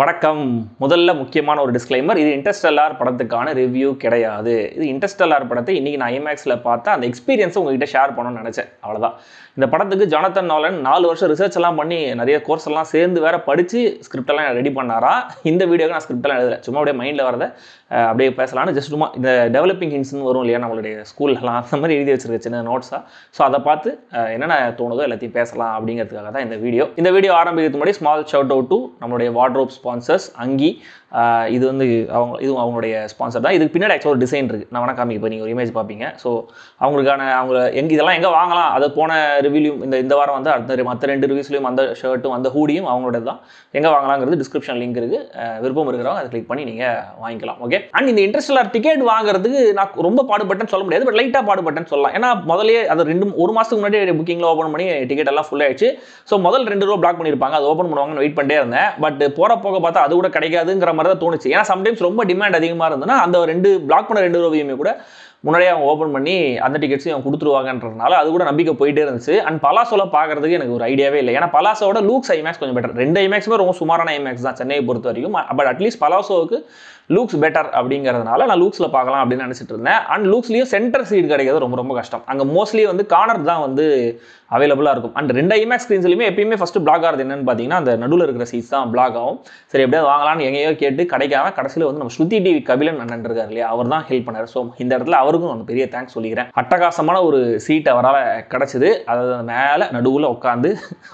வணக்கம். முதல்ல முக்கியமான ஒரு டிஸ்க்ளைமர், இது இன்டர்ஸ்டெல்லார் படத்துக்கான ரிவ்யூ கிடையாது. இது இன்டர்ஸ்டெல்லார் படத்தை இன்றைக்கி நான் ஐமேக்ஸில் பார்த்து அந்த எக்ஸ்பீரியன்ஸை உங்ககிட்ட ஷேர் பண்ணணும்னு நினச்சேன். அவ்வளோதான். இந்த படத்துக்கு ஜானத்தன் நாலன் 4 வருஷம் ரிசர்ச் எல்லாம் பண்ணி நிறைய கோர்ஸ் எல்லாம் சேர்ந்து வேற படித்து ஸ்கிரிப்டெல்லாம் ரெடி பண்ணாரா. இந்த வீடியோக்கு நான் ஸ்கிரிப்டெல்லாம் எழுதலை, சும்மா அப்படியே மைண்டில் வரதை அப்படியே பேசலான்னு ஜஸ்ட் சும்மா இந்த டெவலப்பிங் ஹிண்ட்ஸ்னு வரும் இல்லையா நம்மளுடைய ஸ்கூல்லாம், அந்த மாதிரி எழுதி வச்சிருக்க சின்ன நோட்ஸாக. ஸோ அதை பார்த்து என்னென்ன தோணுதோ எல்லாத்தையும் பேசலாம் அப்படிங்கிறதுக்காக தான் இந்த வீடியோ. இந்த வீடியோ ஆரம்பிக்கிறதுக்கு முன்னாடி ஸ்மால் ஷவுட் அவுட் டு நம்மளுடைய வார்ட்ரோப் ஸ்பான்சர்ஸ் அங்கி. இது வந்து இதுவும் அவங்களுடைய ஸ்பான்சர் தான். இதுக்கு பின்னாடி ஆக்சுவலாக ஒரு டிசைன் இருக்குது, நான் வேணா காமிக்க. இப்போ நீங்கள் ஒரு இமேஜ் பார்ப்பீங்க. ஸோ அவங்களுக்கான இதெல்லாம் எங்கே வாங்கலாம், அதை போன ரிவ்யூலையும் இந்த வாரம் வந்து மற்ற 2 ரிவ்யூஸ்லையும் அந்த ஷர்ட்டும் அந்த ஹூடியும் அவங்களோட தான். எங்கே வாங்கலாங்கிறது டிஸ்கிரிப்ஷன் லிங்க் இருக்குது. விருப்பம் இருக்கிறவங்க அதை கிளிக் பண்ணி நீங்கள் வாங்கிக்கலாம். ஓகே. அண்ட் இந்த இன்டர்ஸ்டெல்லார் டிக்கெட் வாங்குறதுக்கு நான் ரொம்ப பாடுபட்டேன்னு சொல்ல முடியாது, பட் லைட்டாக பாடுபட்டேன்னு சொல்லலாம். ஏன்னா முதலே அது 1 மாதத்துக்கு முன்னாடி புக்கிங்கில் ஓப்பன் பண்ணி டிக்கெட் எல்லாம் ஃபுல் ஆயிடுச்சு. ஸோ முதல் 2 ரூபா பிளாக் பண்ணியிருப்பாங்க, அது ஓப்பன் பண்ணுவாங்கன்னு வெயிட் பண்ணிட்டே இருந்தேன். பட் போக பார்த்தா அது கூட கிடைக்காதுங்கிற மாதிரி தான் தோணுச்சு. ஏன்னா சம்டைம்ஸ் ரொம்ப டிமாண்ட் அதிகமாக இருந்ததுன்னா அந்த பிளாக் பண்ண 2 ரூபாயுமே கூட முன்னாடியே அவங்க ஓப்பன் பண்ணி அந்த டிக்கெட்ஸையும் அவங்க கொடுத்துருவாங்கன்றதுனால அது கூட நம்பிக்கை போயிட்டே இருந்துச்சு. அண்ட் பலாசோல பார்க்கறதுக்கு எனக்கு ஒரு ஐடியாவே இல்லை. ஏன்னா பலாசோட லூக்ஸ் ஐமேக்ஸ் கொஞ்சம் பெட்டர். 2 ஐமேக்ஸுமே ரொம்ப சுமாரான ஐமேக்ஸ் தான் சென்னையை பொறுத்த வரைக்கும். பட் அட்லீஸ்ட் பலாசோவுக்கு லூக்ஸ் பெட்டர் அப்படிங்கிறதுனால நான் லூக்ஸில் பார்க்கலாம் அப்படின்னு நினச்சிட்டு இருந்தேன். அண்ட் லூக்ஸ்லேயும் சென்டர் சீட் கிடைக்கிறது ரொம்ப ரொம்ப கஷ்டம். அங்கே மோஸ்ட்லி வந்து கார்னர் தான் வந்து அவைலபிளாக இருக்கும். அண்ட் 2 ஐமேக்ஸ் ஸ்க்ரீன்ஸ்லையுமே எப்பயுமே ஃபஸ்ட்டு பிளாக் ஆகிறது என்னன்னு பார்த்தீங்கன்னா அந்த நடுவில் இருக்கிற சீட்ஸ் தான் பிளாக் ஆகும். சரி எப்படியாவது வாங்கலாம்னு எங்கேயோ கேட்டு கிடைக்காம கடைசியில் வந்து நம்ம ஸ்ருதி டிவி கபிலன் அண்ணன் இருக்கார் இல்லையா, அவர் தான் ஹெல்ப் பண்ணார். ஸோ இந்த இடத்துல அவருக்கும் ஒரு பெரிய தேங்க்ஸ் சொல்லிக்கிறேன். அட்டகாசமான ஒரு சீட் அவரால் கிடச்சிது. அதாவது மேலே நடுவில் உட்காந்து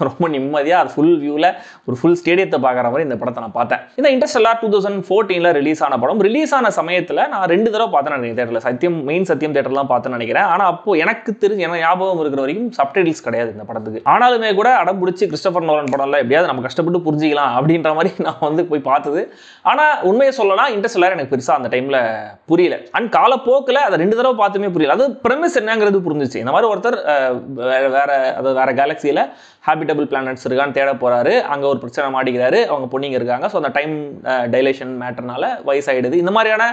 ரொம்ப நிம்மதியாக அது ஃபுல் வியூவில் ஒரு ஃபுல் ஸ்டேடியத்தை பார்க்குற மாதிரி இந்த படத்தை நான் பார்த்தேன். இந்த இன்டர்ஸ்டெல்லார் 2014 ரிலீஸ் ஆன படம். ரிலீஸ் ஆன சமயத்தில் நான் 2 தடவை பார்த்தேன் நினைக்கிறேன் தேட்டரில். மெயின் சத்தியம் தேட்டர்லாம் பார்த்தேன்னு நினைக்கிறேன். ஆனால் அப்போ எனக்கு தெரிஞ்சு எனக்கு ஞாபகம் இருக்கிற வரைக்கும் சப்டைட்டில்ஸ் கிடையாது இந்த படத்துக்கு. ஆனாலுமே கூட அடம் பிடிச்சி கிறிஸ்டோபர் நோலன் படம்ல எப்படியாவது நம்ம கஷ்டப்பட்டு புரிஞ்சிக்கலாம் அப்படின்ற மாதிரி நான் வந்து போய் பார்த்தது. ஆனால் உண்மையை சொல்லலாம், இன்டர்ஸ்டெல்லார் எனக்கு பெருசாக அந்த டைமில் புரியல. அண்ட் காலப்போக்கில் அதை 2 தடவை பார்த்துமே புரியல. அது பிரமிஸ் என்னங்கிறது புரிஞ்சிச்சு. இந்த மாதிரி ஒருத்தர் வேற கேலக்சியில் ஹேபிட்டபிள் பிளானட்ஸ் இருக்கான்னு தேட போறாரு. அங்கே ஒரு பிரச்சனை மாட்டிக்கிறாரு, அவங்க பொண்ணிங்க இருக்காங்க. ஸோ அந்த டைம் டைலேஷன் மேட்டர்னால வயசாயிடுது. இந்த மாதிரியான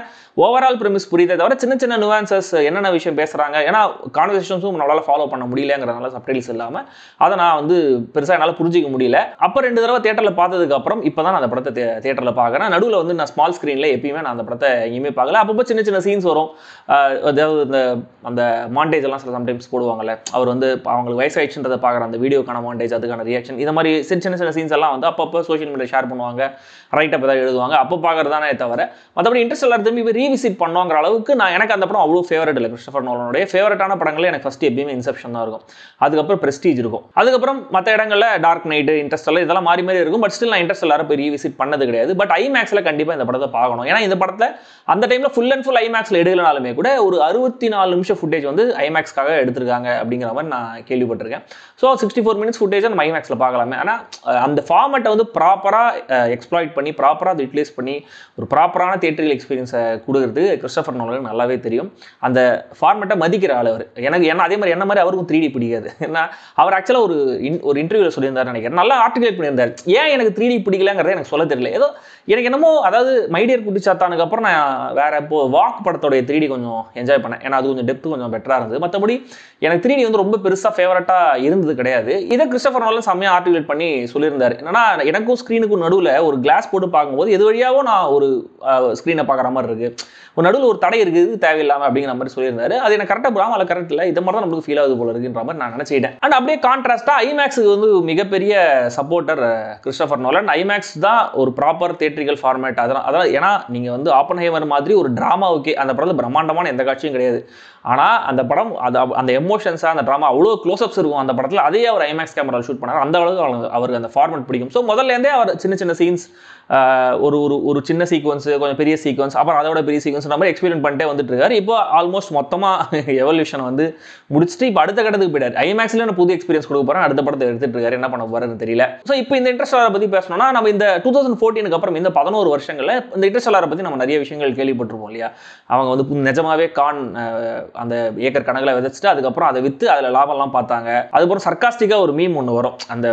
ஓவரால் ப்ரிமிஸ் புரியுதே தவிர சின்ன சின்ன நுவான்சஸ் என்னென்ன விஷயம் பேசுகிறாங்க, ஏன்னா கான்வர்சேஷன்ஸும் நம்மளால் ஃபாலோ பண்ண முடியலங்கிறதுனால சப்டைட்டில்ஸ் இல்லாமல் அதை நான் வந்து பெருசாக என்னால் புரிஞ்சிக்க முடியல. அப்போ 2 தடவை தேட்டரில் பார்த்ததுக்கு அப்புறம் இப்போ தான் நான் அந்த படத்தை தேட்டரில் பார்க்குறேன். நடுவில் வந்து நான் ஸ்மால் ஸ்க்ரீனில் எப்பயுமே நான் அந்த படத்தை எங்கேயுமே பார்க்கல. அப்பப்போ சின்ன சின்ன சீன்ஸ் வரும். அதாவது அந்த மாண்டேஜ் எல்லாம் சில சம்டைம்ஸ் போடுவாங்கல்ல, அவர் வந்து அவங்களுக்கு வயசாயிடுச்சுன்றதை பார்க்குற அந்த வீடியோக்கான மாண்டேஜ், அதுக்கான ரியாக்ஷன், இந்த மாதிரி சின்ன சின்ன சீன்ஸ் எல்லாம் வந்து அப்பப்போ சோஷியல் மீடியா ஷேர் பண்ணுவாங்க, ரைட்டப் ஏதாவது எழுதுவாங்க, அப்போ பார்க்கறதானே தவிர மற்றபடி இன்டர்ஸ்டெல்லார் திரும்பி ரீவிசிட் பண்ணுவாங்கிற அளவுக்கு எனக்கு அந்த படம் அவ்வளோ ஃபேவரட் இல்லை. கிறிஸ்டோபர் நோலனுடைய ஃபேவரட்டான படங்களே எனக்கு ஃபர்ஸ்ட் எப்பயுமே இன்செப்ஷன் தான் இருக்கும். அதுக்கப்புறம் பிரஸ்டீஜ் இருக்கும். அதுக்கப்புறம் மற்ற இடங்களில் டார்க் நைட், இன்டர்ஸ்டெல்லார் இதெல்லாம் மாறி மாறி இருக்கும். பட் ஸ்டில் நான் இன்டர்ஸ்டெல்லாரை போய் ரீவிசிட் பண்ணது கிடையாது. பட் ஐமேக்ஸில் கண்டிப்பாக இந்த படத்தை பார்க்கணும். ஏன்னா இந்த படத்தில் அந்த டைமில் ஃபுல் அண்ட் ஃபுல் ஐமேக்ஸில் எடுக்கலனாலுமே கூட ஒரு 64 நிமிஷம் ஃபுட்டேஜ் வந்து ஐமேக்ஸ்க்காக எடுத்திருக்காங்க அப்படிங்கிற மாதிரி நான் கேள்விப்பட்டிருக்கேன். ஸோ 64 மினிட்ஸ் ஃபுட்டேஜ் நம்ம ஐமேக்ஸில் பார்க்கலாமே. ஆனால் அந்த ஃபார்மேட்டை வந்து ப்ராப்பராக எக்ஸ்ப்ளாய்ட் பண்ணி ப்ராப்பராக அதை யூட்டிலைஸ் பண்ணி ஒரு ப்ராப்பரான தியேட்டரில் எக்ஸ்பீரியன்ஸை கொடுக்குறது கிறிஸ்டோபர் நோலனுக்கு நல்லாவே தெரியும். அந்த ஃபார்மேட்டை மதிக்கிற ஆள் அவர். ஏன்னா அதே மாதிரி என்ன மாதிரி அவருக்கும் 3D பிடிக்காது. ஏன்னா அவர் ஆக்சுவலாக ஒரு இன்டர்வியூவில் சொல்லியிருந்தார் நினைக்கிறேன், நல்லா ஆர்டிகுலேட் பண்ணியிருந்தார். ஏன் எனக்கு 3D பிடிக்கலங்கிறத எனக்கு சொல்ல தெரியல. ஏதோ எனக்கு என்னமோ, அதாவது மைடியர் குட்டிச்சாத்தானுக்கு அப்புறம் நான் வேற இப்போ வாக் படத்தோடைய 3D கொஞ்சம் என்ஜாய் பண்ணேன். ஏன்னா அது கொஞ்சம் டெப்த் கொஞ்சம் பெட்டராக இருந்தது. மற்றபடி எனக்கு 3D வந்து ரொம்ப பெருசாக ஃபேவரட்டாக இருந்தது கிடையாது. இதை கிறிஸ்டோபர் நோலன் செம்மையாக ஆர்டிகுலேட் பண்ணி சொல்லியிருந்தார். என்னன்னா எனக்கும் ஸ்க்ரீனுக்கும் நடுவில் ஒரு கிளாஸ் போட்டு பார்க்கும்போது எது வழியாகவும் நான் ஒரு ஸ்க்ரீனை பார்க்குற மாதிரி இருக்கு, ஒரு நடுவில் ஒரு தடை இருக்குது தேவையில்லாமல் அப்படிங்கிற மாதிரி சொல்லியிருந்தாரு. அது எனக்கு கரெக்டாக போகாமல் அதில் கரெக்ட் இல்லை, இதை மாதிரி தான் நம்மளுக்கு ஃபீல் ஆகுது போல இருக்குன்ற மாதிரி நான் நினச்சிட்டேன். அண்ட் அப்படியே கான்ட்ராஸ்டாக ஐமேக்ஸுக்கு வந்து மிகப்பெரிய சப்போர்ட்டர் கிறிஸ்டோபர் நோலன். ஐமேக்ஸ் தான் ஒரு ப்ராப்பர் தியேட்ரிக்கல் ஃபார்மேட். அதான் ஏன்னா நீங்கள் வந்து ஆப்பன்ஹைமர் மாதிரி ஒரு ட்ராமாவுக்கு அந்த படத்தில் பிரம்மாண்டமான எந்த காட்சியும் கிடையாது. ஆனால் அந்த படம் அந்த எமோஷன்ஸாக அந்த ட்ராமா அவ்வளோ க்ளோஸ்அப்ஸ் இருக்கும் அந்த படத்தில். அதையே அவர் ஐமேக்ஸ் கேமராவில் ஷூட் பண்ணார். அந்த அளவுக்கு அவருக்கு அந்த ஃபார்மேட் பிடிக்கும். ஸோ முதல்லேருந்தே அவர் சின்ன சின்ன சீன்ஸ், ஒரு சின்ன சீக்வன்ஸ், கொஞ்சம் பெரிய சீக்வன்ஸ், அப்புறம் அதோட பெரிய சீக்வன்ஸ் நம்ம எக்ஸ்பீரியன்ஸ் பண்ணிட்டே வந்துட்டு இருக்காரு. இப்போ ஆல்மோஸ்ட் மொத்தமாக எவல்யூஷன் வந்து முடிச்சுட்டு இப்போ அடுத்த கட்டத்துக்கு போயிட்டார். ஐமேக்ஸ்ல புது எக்ஸ்பீரியன்ஸ் கொடுக்க போகிறேன், அடுத்த படத்தை எடுத்துட்டு இருக்காரு, என்ன பண்ண போறாருன்னு தெரியல. ஸோ இப்போ இந்த இன்டர்ஸ்டெல்லாரை பற்றி பேசணும்னா நம்ம இந்த 2014 அப்புறம் இந்த 11 வருஷங்களில் இந்த இன்டர்ஸ்டெல்லாரை பற்றி நம்ம நிறைய விஷயங்கள் கேள்விப்பட்டிருப்போம் இல்லையா. அவங்க வந்து நிஜமாவே அந்த ஏக்கர் கணக்கில் விதைச்சிட்டு அதுக்கப்புறம் அதை விற்று அதில் லாபம்லாம் பார்த்தாங்க. அதுக்கப்புறம் சர்க்காஸ்டிக்காக ஒரு மீம் ஒன்று வரும், அந்த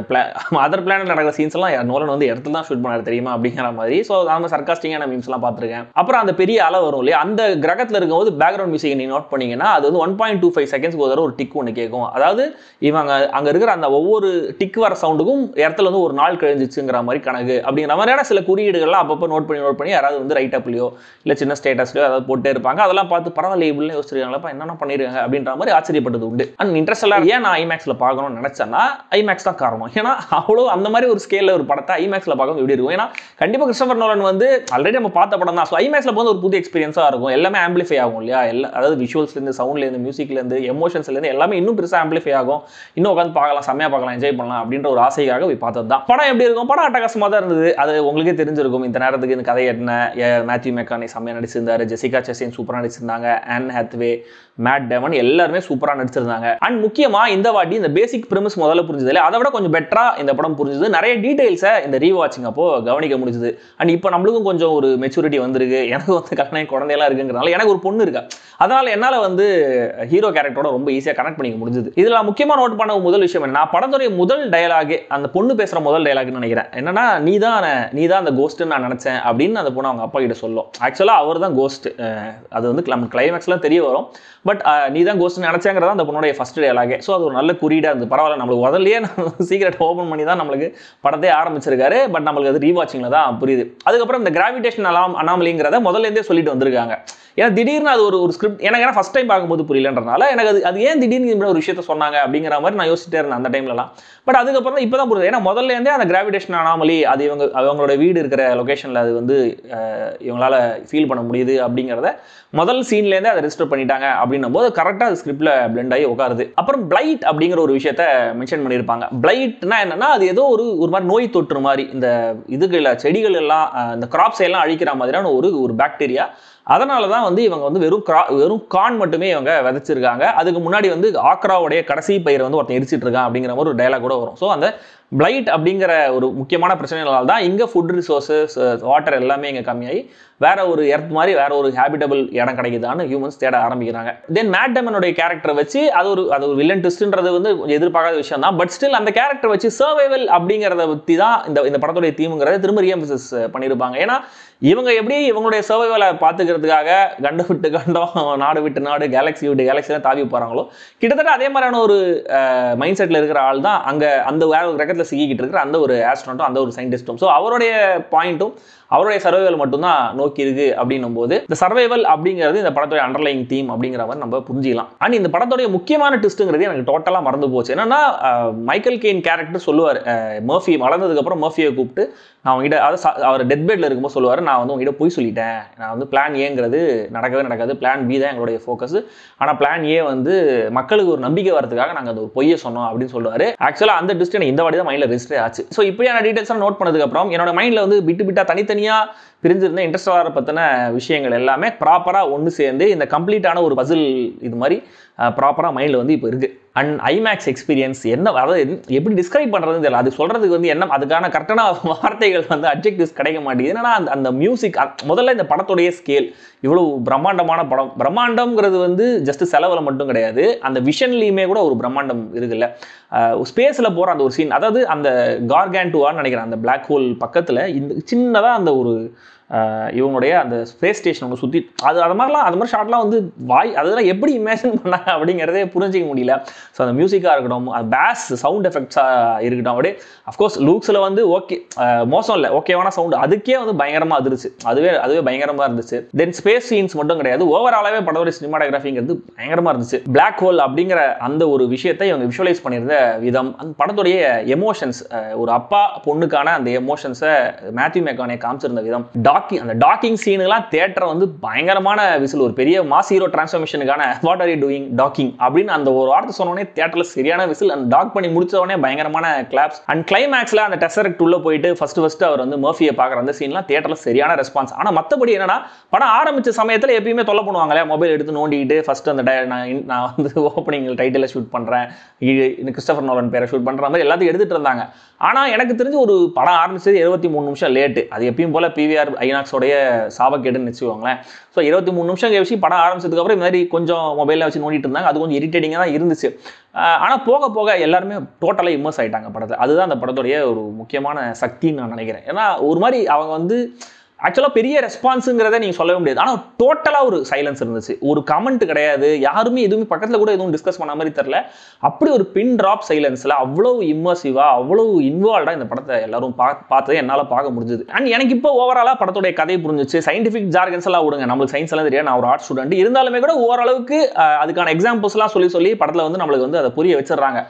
அதர் பிளானட் நடக்கிற சீன்ஸ் எல்லாம் நோலன் வந்து இடத்துல தான் ஷூட் பண்ணாரு தெரியுமா அப்படிங்கிற மாதிரி. ஸோ நம்ம சர்க்காஸ்டிக்கான மீம்ஸ்லாம் பார்த்துருக்கேன். அப்புறம் அந்த பெரிய அலை வரும் இல்லையா, அந்த கிரகத்தில் இருக்கும்போது பேக்ரவுண்ட் மியூசிக் நீ நோட் பண்ணீங்கன்னா அது வந்து 1.25 செகண்ட்ஸ்க்கு ஒரு தடவை ஒரு டிக் ஒன்று கேட்கும். அதாவது இவங்க அங்கே இருக்கிற அந்த ஒவ்வொரு டிக் வர சவுண்டுக்கும் இடத்துல வந்து ஒரு நாள் கழிஞ்சிச்சுங்கிற மாதிரி கணக்கு அப்படிங்கிற மாதிரியான சில குறியீடுகள்லாம் அப்பப்போ நோட் பண்ணி யாராவது வந்து ரைட் அப்லையோ இல்லை சின்ன ஸ்டேட்டஸ்லையோ அதாவது போட்டே இருப்பாங்க. அதெல்லாம் பார்த்து பரவாயில்ல இப்படிலாம் யோசிச்சிருக்காங்களப்பா, என்னென்ன பண்ணிருக்காங்க அப்படின்ற மாதிரி ஆச்சரியப்பட்டது உண்டு. அண்ட் இன்ட்ரெஸ்டெல்லாம் ஏன் நான் ஐமேக்ஸில் பார்க்கணும்னு நினச்சேன்னா ஐமேக்ஸ் தான் காரணம். ஏன்னா அவ்வளோ அந்த மாதிரி ஒரு ஸ்கேலில் ஒரு படத்தை ஐமேக்ஸில் பார்க்க எப்படி இருக்கும். ஏன்னா கண்டிப்பாக கிறிஸ்டோபர் நோலன் வந்து ஆல்ரெடி நம்ம பார்த்த படம் தான். ஸோ ஐமேக்ஸில் போது ஒரு புது எக்ஸ்பீரியன்ஸாக இருக்கும். எல்லாமே ஆம்பிளிஃபை ஆகும் இல்லையா, அதாவது விஷுவல்ஸ்லேருந்து சவுண்ட்லேருந்து மியூசிக்லேருந்து எமோஷன்ஸ்லேருந்து எல்லாமே இன்னும் பெருசாக ஆம்பிளிஃபை ஆகும். இன்னும் உட்காந்து பார்க்கலாம், செம்மையாக பார்க்கலாம், என்ஜாய் பண்ணலாம் அப்படின்ற ஒரு ஆசைக்காக போய் பார்த்தது தான். படம் எப்படி இருக்கும்? படம் அட்டகாசமாக தான் இருந்தது. அது உங்களுக்கே தெரிஞ்சிருக்கும் இந்த நேரத்துக்கு இந்த கதை என்ன. மேத்யூ மெக்கானி செம்மையாக நடிச்சிருந்தாரு, ஜெசிகா செஸ்டின் சூப்பராக நடிச்சிருந்தாங்க, ஆன் ஹாத்வே, மேட் டேமன் எல்லாருமே சூப்பராக நடிச்சிருந்தாங்க. அண்ட் முக்கியமாக இந்த வாட்டி இந்த பேசிக் பிரிமிஸ் முதல்ல புரிஞ்சது இல்லை, அதை விட கொஞ்சம் பெட்டரா இந்த படம் புரிஞ்சுது. நிறைய டீடைல்ஸை இந்த ரீவாட்சிங் அப்போ கவனிக்க முடிஞ்சது. அண்ட் இப்போ நம்மளுக்கும் கொஞ்சம் ஒரு மெச்சூரிட்டி வந்திருக்கு. எனக்கு வந்து கல்யாணம் குழந்தையெல்லாம் இருக்குங்கிறனால எனக்கு ஒரு பொண்ணு இருக்கா, அதனால என்னால் வந்து ஹீரோ கேரக்டரோட ரொம்ப ஈஸியாக கனெக்ட் பண்ணிக்க முடிஞ்சது. இதில் முக்கியமாக நோட் பண்ண முதல் விஷயம் என்ன, படத்துடைய முதல் டயலாகே அந்த பொண்ணு பேசுகிற முதல் டயலாக்னு நினைக்கிறேன். என்னன்னா, நீ தான் அந்த கோஸ்ட்னு நான் நினச்சேன் அப்படின்னு அந்த பொண்ணு அவங்க அப்பா கிட்ட சொல்லும். ஆக்சுவலாக அவர் தான் கோஸ்ட். அது வந்து நம்ம கிளைமேக்ஸ்லாம் தெரிய வரும். பட் நீ தான் கோஸ்ட் நினைச்சாங்கிறதா அந்த பொண்ணுடைய ஃபர்ஸ்ட் டயலாகே. ஸோ அது ஒரு நல்ல குறியீடாக இருந்து பரவாயில்ல, நம்மளுக்கு முதல்லையே சீக்கிரட் ஓப்பன் பண்ணி தான் நம்மளுக்கு படத்தை ஆரம்பிச்சிருக்காரு. பட் நம்மளுக்கு அது ரீவாச்சிங்கில் தான் புரியுது. அதுக்கப்புறம் இந்த கிராவிடேஷன் அனாமலிங்கிறத முதல்லேருந்தே சொல்லிட்டு வந்திருக்காங்க. ஏன்னா திடீர்னு அது ஒரு ஸ்கிரிப்ட் எனக்கு ஏன்னா ஃபஸ்ட் டைம் பார்க்கும்போது புரியலன்றனால எனக்கு அது ஏன் திடீர்னு ஒரு விஷயத்த சொன்னாங்க அப்படிங்கிற மாதிரி நான் யோசிச்சுட்டே இருந்தேன் அந்த டைம்லலாம். பட் அதுக்கப்புறம் தான் இப்போ தான் புரியுது. ஏன்னா முதல்லேருந்தே அந்த கிராவிடேஷன் அனாமலி அது அவங்களோட வீடு இருக்கிற லொக்கேஷனில் அது வந்து இவங்களால ஃபீல் பண்ண முடியுது அப்படிங்கிறத முதல் சீன்லேருந்தே அதை ரெஜிஸ்டர் பண்ணிட்டாங்க அப்படின்னும் போது கரெக்டாக அது ஸ்கிரிப்டில் பிளெண்ட் ஆகி உட்காருது. அப்புறம் பிளைட் அப்படிங்கிற ஒரு விஷயத்த மென்ஷன் பண்ணியிருப்பாங்க. பிளைட்னா என்னன்னா, அது ஏதோ ஒரு மாதிரி நோய் தொற்று மாதிரி இந்த இதுகளில் செடிகள் எல்லாம் இந்த கிராப்ஸ் எல்லாம் அழிக்கிற மாதிரியான ஒரு பாக்டீரியா. அதனால தான் வந்து இவங்க வந்து வெறும் கார்ன் மட்டுமே இவங்க விதைச்சிருக்காங்க. அதுக்கு முன்னாடி வந்து ஆக்ராவுடைய கடைசி பயிரை வந்து ஒருத்தன் எரிச்சிட்டு இருக்கான் அப்படிங்கிற மாதிரி ஒரு டைலாக் கூட வரும். ஸோ அந்த பிளைட் அப்படிங்கிற ஒரு முக்கியமான பிரச்சனைகளால் தான் இங்கே ஃபுட் ரிசோர்ஸஸ் வாட்டர் எல்லாமே இங்கே கம்மியாகி வேற ஒரு எர்த் மாதிரி வேற ஒரு ஹேபிட்டபிள் இடம் கிடைக்குதான்னு ஹியூமன்ஸ் தேட ஆரம்பிக்கிறாங்க. தென் மேட் டேமனுடைய கேரக்டரை வச்சு அது ஒரு வில்லன் ட்விஸ்ட்ன்றது வந்து எதிர்பார்க்காத விஷயம் தான். பட் ஸ்டில் அந்த கேரக்டர் வச்சு சர்வைவல் அப்படிங்கிறத பற்றி தான் இந்த படத்துடைய தீமுங்கிறத திரும்ப ரீஎம்பசிஸ் பண்ணியிருப்பாங்க. ஏன்னா இவங்க எப்படி இவங்களுடைய சர்வைவலை பார்த்துக்கிறதுக்காக கண்டம் விட்டு கண்டம், நாடு விட்டு நாடு, கேலக்ஸி விட்டு கேலக்ஸிலாம் தாவி போகிறாங்களோ, கிட்டத்தட்ட அதே மாதிரியான ஒரு மைண்ட் செட்டில் இருக்கிற ஆள் தான் அங்கே அந்த வேற ஒரு கிரகத்தில் சிக்கிக்கிட்டு இருக்கிற அந்த ஒரு ஆஸ்ட்ரோனட்டும் அந்த ஒரு சயின்டிஸ்ட்டும். ஸோ அவருடைய பாயிண்ட்டும் அவருடைய சர்வைவல் மட்டும்தான் நோக்கி இருக்கு அப்படின்னும் போது இந்த சர்வைவல் அப்படிங்கிறது இந்த படத்துடைய அண்டர்லைங் தீம் அப்படிங்கிற மாதிரி நம்ம புரிஞ்சிக்கலாம். அண்ட் இந்த படத்துடைய முக்கியமான ட்விஸ்ட்டுங்கிறது எனக்கு டோட்டலாக மறந்து போச்சு. என்னன்னா, மைக்கேல் கெயின் கேரக்டர் சொல்லுவார், மர்ஃபி வளர்ந்ததுக்கப்புறம் மர்ஃபியை கூப்பிட்டு நான் உங்ககிட்ட அவர் டெத் பெட்ல இருக்கும்போது சொல்லுவார், நான் வந்து உங்ககிட்ட போய் சொல்லிட்டேன், நான் வந்து பிளான் ஏங்கிறது நடக்கவே நடக்காது, பிளான் பி தான் எங்களுடைய ஃபோக்கஸ், ஆனால் பிளான் ஏ வந்து மக்களுக்கு ஒரு நம்பிக்கை வரதுக்காக நாங்கள் அது ஒரு பொய்யை சொன்னோம் அப்படின்னு சொல்லுவார். ஆக்சுவலாக அந்த ட்விஸ்ட் எனக்கு இந்த வாட்டி தான் மைண்டில் ரெஜிஸ்டர் ஆச்சு. ஸோ இப்படியான டீட்டெயில்ஸ்லாம் நோட் பண்ணதுக்கப்புறம் என்னோட மைண்டில் வந்து பிட்டா தனித்தனியாக பிரிஞ்சிருந்த இன்ட்ரெஸ்டாக பற்றின விஷயங்கள் எல்லாமே ப்ராப்பராக ஒன்று சேர்ந்து இந்த கம்ப்ளீட்டான ஒரு பசில் இது மாதிரி ப்ராப்பராக மைண்டில் வந்து இப்போ இருக்குது. அண்ட் ஐமேக்ஸ் எக்ஸ்பீரியன்ஸ் என்ன, அதாவது எப்படி டிஸ்கிரைப் பண்ணுறதுன்னு தெரியல. அது சொல்கிறதுக்கு வந்து என்ன அதுக்கான கரெக்டான வார்த்தைகள் வந்து அட்ஜெக்டிவ்ஸ் கிடைக்க மாட்டேங்குது. என்னன்னா அந்த மியூசிக் முதல்ல இந்த படத்துடைய ஸ்கேல் இவ்வளோ பிரம்மாண்டமான படம். பிரம்மாண்டம்ங்கிறது வந்து ஜஸ்ட் செலவில் மட்டும் கிடையாது, அந்த விஷன்லேயுமே கூட ஒரு பிரம்மாண்டம் இருக்குல்ல. ஸ்பேஸில் போகிற அந்த ஒரு சீன், அதாவது அந்த கார்கான்டுவான்னு நினைக்கிறேன் அந்த பிளாக் ஹோல் பக்கத்தில் இந்த சின்னதாக அந்த ஒரு இவங்களுடைய அந்த ஸ்பேஸ் ஸ்டேஷன் ஒன்று சுற்றி அது மாதிரி ஷார்ட்லாம் வந்து அதெல்லாம் எப்படி இமேஜின் பண்ணாங்க அப்படிங்கிறதே புரிஞ்சிக்க முடியல. ஸோ அந்த மியூசிக்காக இருக்கட்டும், பேஸ் சவுண்ட் எஃபெக்ட்ஸாக இருக்கட்டும், அப்படியே அஃப்கோர்ஸ் லுக்ஸில் வந்து ஓகே மோசம் இல்லை, ஓகேவான சவுண்டு, அதுக்கே வந்து பயங்கரமாக அதிருச்சு, அதுவே பயங்கரமாக இருந்துச்சு. தென் ஸ்பேஸ் சீன்ஸ் மட்டும் கிடையாது, ஓவராலாகவே படத்தோட சினிமாட்டோகிராஃபிங்கிறது பயங்கரமாக இருந்துச்சு. பிளாக் ஹோல் அப்படிங்கிற அந்த ஒரு விஷயத்தை இவங்க விஷுவலைஸ் பண்ணியிருந்த விதம், அந்த படத்துடைய எமோஷன்ஸ், ஒரு அப்பா பொண்ணுக்கான அந்த எமோஷன்ஸை மேத்யூ மெக்கானே காமிச்சிருந்த விதம், அந்த டாக்கிங் சீனுலாம் தியேட்டர் வந்து பயங்கரமான விசில், ஒரு பெரிய மாஸ் ஹீரோ டிரான்ஸ்ஃபர்மேஷனுக்கான what are you doing talking அப்படின்னு அந்த ஒரு வார்த்தை சொன்னோடனே தியேட்டர்ல சரியான விசில். அந்த டாக் பண்ணி முடிச்ச உடனே பயங்கரமான கிளாப்ஸ். அண்ட் கிளைமேக்ஸ்ல அந்த டெசரக்ட் உள்ள போயிட்டு ஃபர்ஸ்ட் அவர் வந்து மர்ஃபியை பார்க்குற அந்த சீன்லாம் தியேட்டர்ல சரியான ரெஸ்பான்ஸ். ஆனால் மற்றபடி என்னன்னா, படம் ஆரம்பிச்ச சமயத்தில் எப்பயுமே தொல்லை பண்ணுவாங்களே, மொபைல் எடுத்து நோண்டிக்கிட்டு ஃபர்ஸ்ட் அந்த நான் வந்து ஓப்பனிங் டைட்டில் ஷூட் பண்றேன், கிறிஸ்டோபர் நோலன் பேரை ஷூட் பண்ற மாதிரி எல்லாத்தையும் எடுத்துட்டு இருந்தாங்க. ஆனால் எனக்கு தெரிஞ்சு ஒரு படம் ஆரம்பிச்சது 23 நிமிஷம் லேட்டு. அது எப்பயும் போல பிவிஆர் ஐநாக்ஸோடைய சாபக்கேடுன்னு வச்சுக்கோங்களேன். ஸோ 23 நிமிஷம் கழிச்சு படம் ஆரம்பிச்சதுக்கப்புறம் இந்த மாதிரி கொஞ்சம் மொபைலில் வச்சு நோண்டிட்டு இருந்தாங்க. அது கொஞ்சம் இரிட்டேட்டிங்காக தான் இருந்துச்சு. ஆனால் போக போக எல்லாருமே டோட்டலாக இம்மர்ஸ் ஆகிட்டாங்க படத்தை. அதுதான் அந்த படத்துடைய ஒரு முக்கியமான சக்தின்னு நான் நினைக்கிறேன். ஏன்னா ஒரு மாதிரி அவங்க வந்து ஆக்சுவலாக பெரிய ரெஸ்பான்ஸுங்கிறத நீங்கள் சொல்லவே முடியாது. ஆனால் டோட்டலாக ஒரு சைலன்ஸ் இருந்துச்சு. ஒரு கமெண்ட் கிடையாது, யாருமே எதுவுமே பக்கத்தில் கூட எதுவும் டிஸ்கஸ் பண்ண மாதிரி தெரில. அப்படி ஒரு பின் ட்ராப் சைலன்ஸில் அவ்வளோ இம்மர்சிவாக அவ்வளோ இன்வால்வ்டாக இந்த படத்தை எல்லாரும் பார்த்ததை என்னால் பார்க்க முடிஞ்சுது. அண்ட் எனக்கு இப்போ ஓவராலாக படத்துடைய கதை புரிஞ்சிச்சு. சயின்டிஃபிக் ஜார்கன்ஸ் எல்லாம் விடுங்க, நம்மளுக்கு சயின்ஸ் எல்லாம் தெரியாது, நான் ஒரு ஆர்ட் ஸ்டூடெண்ட். இருந்தாலுமே கூட ஓரளவுக்கு அதுக்கான எக்ஸாம்பிள்ஸ்லாம் சொல்லி படத்தில் வந்து நம்மளுக்கு வந்து அதை புரிய வச்சிடறாங்க.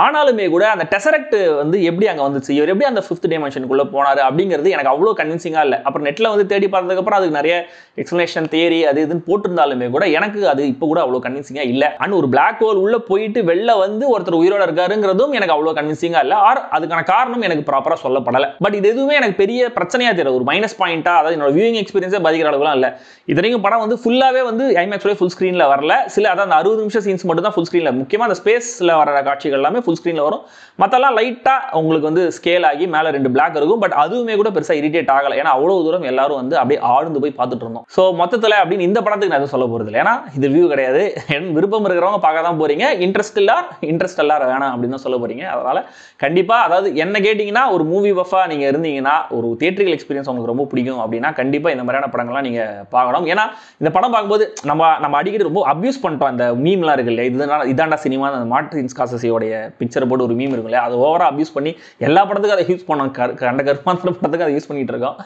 ஆனாலுமே கூட அந்த டெசரக்ட் வந்து எப்படி அங்கே வந்துச்சு, இவர் எப்படி அந்த 5th டைமென்ஷனுக்குள்ளே போனார் அப்படிங்கிறது எனக்கு அவ்வளோ கன்வின்சிங்காக இல்லை. அப்புறம் நெட்டில் வந்து தேடி பார்த்ததுக்கப்புறம் அதுக்கு நிறைய எக்ஸ்பிளனேஷன் தியரி அது இதுன்னு போட்டிருந்தாலுமே கூட எனக்கு அது இப்போ கூட அவ்வளோ கன்வின்சிங்காக இல்லை. அண்ட் ஒரு பிளாக் ஹோல் உள்ளே போயிட்டு வெளில வந்து ஒருத்தர் உயிரோட இருக்காருங்கிறதும் எனக்கு அவ்வளோ கன்வின்சிங்காக இல்லை. ஆர் அதுக்கான காரணம் எனக்கு ப்ராப்பராக சொல்லப்படலை. பட் இது எதுவுமே எனக்கு பெரிய பிரச்சனையாக தெரியும், ஒரு மைனஸ் பாயிண்ட்டாக, அதாவது என்னோட வியூவிங் எக்ஸ்பீரியன்ஸே பாதிக்கிற அளவுலாம் இல்லை. இத்தனைக்கும் படம் வந்து ஃபுல்லாகவே வந்து ஐமேக்ஸோட ஃபுல் ஸ்க்ரீனில் வரல. சில அதான் அந்த 60 நிமிஷம் சீன்ஸ் மட்டும் தான் ஃபுல் ஸ்க்ரீனில், முக்கியமாக அந்த ஸ்பேஸில் வர காட்சிகள் எல்லாமே ஃபுல் ஸ்க்ரீனில் வரும். மற்றெல்லாம் லைட்டாக உங்களுக்கு வந்து ஸ்கேல் ஆகி மேலே 2 பிளாக் இருக்கும். பட் அதுவுமே கூட பெருசாக இரிட்டேட் ஆகலை. ஏன்னா அவ்வளோ தூரம் எல்லாரும் வந்து அப்படியே ஆழ்ந்து போய் பார்த்துட்டு இருந்தோம். ஸோ மொத்தத்தில் அப்படின்னு இந்த படத்துக்கு நான் எதுவும் சொல்ல போகிறது இல்லை. ஏன்னா இது ரிவ்யூ கிடையாது. என் விருப்பம் இருக்கிறவங்க பார்க்க தான் போறீங்க. இன்ட்ரெஸ்ட் எல்லாரும் வேணாம் அப்படின்னு தான் சொல்ல போறீங்க. அதனால கண்டிப்பாக, அதாவது என்ன கேட்டிங்கன்னா, ஒரு மூவி பஃபா நீங்கள் இருந்தீங்கன்னா, ஒரு தியேட்ரிக்கல் எக்ஸ்பீரியன்ஸ் உங்களுக்கு ரொம்ப பிடிக்கும் அப்படின்னா கண்டிப்பாக இந்த மாதிரியான படங்கள்லாம் நீங்கள் பார்க்கணும். ஏன்னா இந்த படம் பார்க்கும்போது நம்ம அடிக்கடி ரொம்ப அப்யூஸ் பண்ணிட்டோம். அந்த மீம்லாம் இருக்கு இல்லையா, இதாண்டா சினிமா, அந்த மார்ட்டின் ஸ்கார்செஸியோடைய பிக்சரை போட்டு ஒரு மீம் இருக்கு இல்லையா, அது ஓவரா அப்யூஸ் பண்ணி எல்லா படத்துக்கும் அதை யூஸ் பண்ணோம். கண்ட கருமாந்திர படத்துக்கு அதை யூஸ் பண்ணிட்டு இருக்கோம்.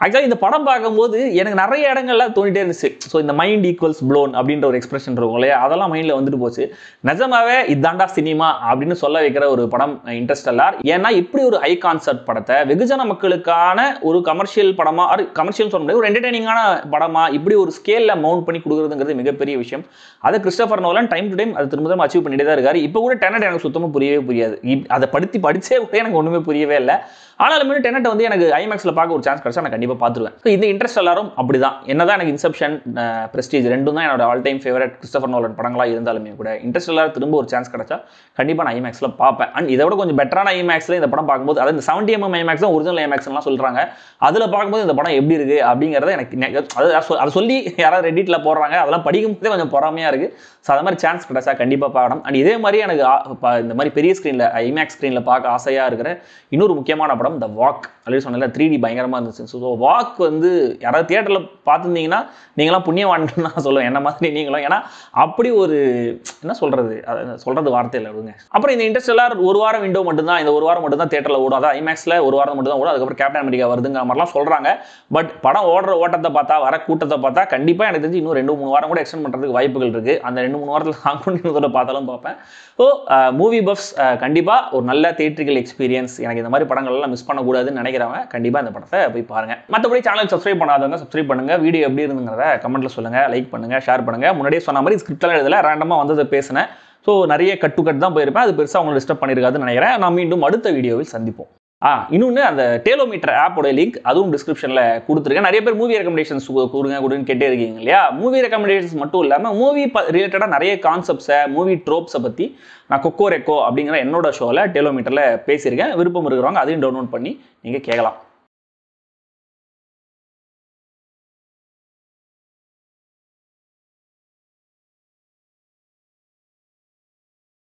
ஆக்சுவலி இந்த படம் பார்க்கும்போது எனக்கு நிறைய இடங்கள்ல தோணிட்டே இருந்துச்சு. ஸோ இந்த மைண்ட் ஈக்குவல்ஸ் ப்ளோன் அப்படின்ற ஒரு எக்ஸ்பிரஷன் இருக்கும் இல்லையா, அதெல்லாம் மைண்டில் வந்துட்டு போச்சு. நிஜமாவே இதாண்டா சினிமா அப்படின்னு சொல்ல வைக்கிற ஒரு படம் இன்டர்ஸ்டெல்லார். ஏன்னா இப்படி ஒரு ஹை கான்செப்ட் படத்தை வெகுஜன மக்களுக்கான ஒரு கமர்ஷியல் படமா, கமர்ஷியல் சொல்ல முடியாது, ஒரு என்டர்டைனிங்கான படமா இப்படி ஒரு ஸ்கேலில் மவுண்ட் பண்ணி கொடுக்குறதுங்கிறது மிகப்பெரிய விஷயம். அதை Christopher Nolan time to time அது திரும்ப அச்சீவ் பண்ணிட்டே தான் இருக்காரு. இப்போ கூட டெனட் எனக்கு சுத்தமாக புரியாது. அதை படிச்சே கூட எனக்கு ஒன்றுமே புரியவே இல்லை. ஆனாலுமே டெனட் வந்து எனக்கு ஐமேக்ஸில் பார்க்க ஒரு சான்ஸ் கிடைச்சா நான் கண்டிப்பாக பார்த்துருவேன். ஸோ இந்த இன்டர்ஸ்டெல்லாரும் அப்படிதான். என்னதான் எனக்கு இன்செப்ஷன், பிரஸ்டீஜ் ரெண்டும் தான் என்னோட all time favourite Christopher Nolan படங்களாக இருந்தாலுமே கூட இன்டர்ஸ்டெல்லார் திரும்ப ஒரு சான்ஸ் கிடைச்சா கண்டிப்பாக நான் ஐமேக்ஸில் பார்ப்பேன். அண்ட் இதை விட கொஞ்சம் பெட்டரான ஐமேக்ஸில் இந்த படம் பார்க்கும்போது, அதாவது இந்த 70mm ஐமேக்ஸ் தான் ஒரிஜினல் ஐமேக்ஸ்லாம் சொல்கிறாங்க, அதில் பார்க்கும்போது இந்த படம் எப்படி இருக்குது அப்படிங்கிறத எனக்கு அதை சொல்லி யாராவது ரெடிட்டில் போடுறாங்க, அதெல்லாம் படிக்கும்போதே கொஞ்சம் பொறாமையாக இருக்குது. ஸோ அது மாதிரி சான்ஸ் கிடைச்சா கண்டிப்பாக பார்க்கணும். அண்ட் இதே மாதிரி எனக்கு இந்த மாதிரி பெரிய ஸ்க்ரீனில் ஐமேக்ஸ் ஸ்க்ரீனில் பார்க்க ஆசையாக இருக்கிற இன்னொரு முக்கியமான படம் த வாக். ஆல்ரெடி சொன்னல 3D பயங்கரமாக இருந்துச்சு. ஸோ வாக் வந்து யாராவது தியேட்டரில் பார்த்துருந்தீங்கன்னா நீங்களாம் புண்ணியவான்னு நான் சொல்லுவேன், என்ன மாதிரி நீங்களும். ஏன்னா அப்படி ஒரு என்ன சொல்கிறது வார்த்தையில் விடுங்க. அப்புறம் இந்த இன்டர்ஸ்டெல்லார் ஒரு வாரம் விண்டோ மட்டும்தான், இந்த ஒரு வாரம் மட்டும் தான் தியேட்டரில் ஓடும். அதான் ஐமேக்ஸில் ஒரு வாரம் மட்டும் தான் ஓடும். அதுக்கப்புறம் கேப்டன் அமெரிக்கா வருதுங்கிற மாதிரிலாம் சொல்கிறாங்க. பட் படம் ஓடுற ஓட்டத்தை பார்த்தா, வர கூட்டத்தை பார்த்தா கண்டிப்பாக எனக்கு தெரிஞ்சு இன்னும் 2-3 வாரம் கூட எக்ஸ்டெண்ட் பண்ணுறதுக்கு வாய்ப்புகள் இருக்குது. அந்த 2-3 வாரத்தில் கான்ஃபிடன்ஸோட பார்த்தாலும் பார்ப்பேன். ஸோ மூவி பஃப்ஸ் கண்டிப்பாக ஒரு நல்ல தியேட்ரிக்கல் எக்ஸ்பீரியன்ஸ், எனக்கு இந்த மாதிரி படங்கள்லாம் மிஸ் பண்ணக்கூடாதுன்னு நினைக்கிறவங்க கண்டிப்பாக இந்த படத்தை போய் பாருங்க. மற்றபடி சேனல் சப்ஸ்கிரைப் பண்ணாதவங்க சப்ஸ்கிரைப் பண்ணுங்க. வீடியோ எப்படி இருந்துங்கிறத கமெண்ட்ல சொல்லுங்க, லைக் பண்ணுங்க, ஷேர் பண்ணுங்க. முன்னாடியே சொன்ன மாதிரி ஸ்கிரிப்ட்லாம் எழுதல, ரேண்டமாக வந்ததை பேசினேன். ஸோ நிறைய கட்டு தான் போயிருப்பேன். அது பெருசாக அவங்களை டிஸ்டர்ப் பண்ணியிருக்காதுன்னு நினைக்கிறேன். நான் மீண்டும் அடுத்த வீடியோவில் சந்திப்போம். இன்னொன்று, அந்த டேலோமீட்டர் ஆப்போட லிங்க் அதுவும் டிஸ்கிரிப்ஷனில் கொடுத்துருக்கேன். நிறைய பேர் மூவி ரெக்கமெண்டேஷன்ஸ் கொடுன்னு கேட்டே இருக்கீங்க இல்லையா. மூவி ரெக்கமெண்டேஷன்ஸ் மட்டும் இல்லாமல் மூவி ரிலேட்டடாக நிறைய கான்செப்ட்ஸை, மூவி ட்ரோப்ஸை பற்றி நான் கொக்கோ ரெக்கோ அப்படிங்கிற என்னோட ஷோவில் டேலோமீட்டரில் பேசியிருக்கேன். விருப்பம் இருக்கிறவங்க அதையும் டவுன்லோட் பண்ணி நீங்கள் கேட்கலாம்.